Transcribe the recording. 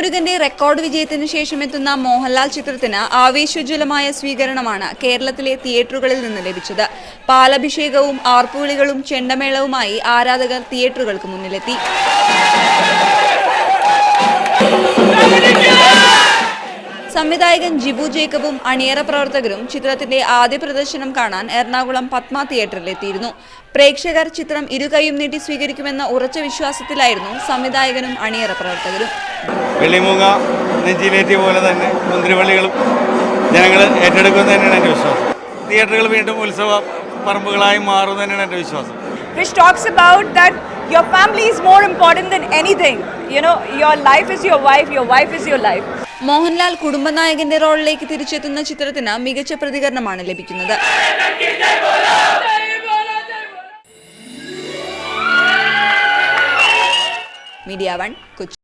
വേൽമുരുകന്റെ record വിജയത്തിന് ശേഷം എത്തുന്ന മോഹൻലാൽ ചിത്രത്തിന് ആവേശോജ്വലമായ സ്വീകരണമാണ് കേരളത്തിലെ തിയേറ്ററുകളിൽ നിന്ന് ലഭിച്ചത്. പാലഭിഷേകവും ആർപ്പുവിളികളും ചെണ്ടമേളവുമായി ആരാധകർ തിയേറ്ററുകൾക്ക് മുന്നിലെത്തി. സംവിധായകൻ ജിബു ജേക്കബും അണിയറ പ്രവർത്തകരും ചിത്രത്തിന്റെ ആദ്യ പ്രദർശനം കാണാൻ എറണാകുളം പത്മ തിയേറ്ററിലെത്തിയിരുന്നു. പ്രേക്ഷകർ ചിത്രം ഇരുകൈയും നീട്ടി സ്വീകരിക്കുമെന്ന ഉറച്ച വിശ്വാസത്തിലായിരുന്നു സംവിധായകനും അണിയറ പ്രവർത്തകരും. വെള്ളിമൂങ്ങ നെഞ്ചിലേറ്റിയ പോലെ തന്നെ മുന്തിരിവള്ളികളും ജനങ്ങൾ ഏറ്റെടുക്കുമെന്ന് തന്നെയാണ് എൻ്റെ വിശ്വാസം. തിയേറ്ററുകൾ വീണ്ടും ഉത്സവ പറമ്പുകളായി മാറും തന്നെയാണ് എൻ്റെ വിശ്വാസം. Which talks about that your family is more important than anything. You know, your life is your wife is your life. Mohanlal കുടുംബനായകന്റെ റോളിലേക്ക് തിരിച്ചെത്തുന്ന ചിത്രത്തിന് മികച്ച പ്രതികരണമാണ് ലഭിക്കുന്നത്. മീഡിയ 1 കൊച്ചി.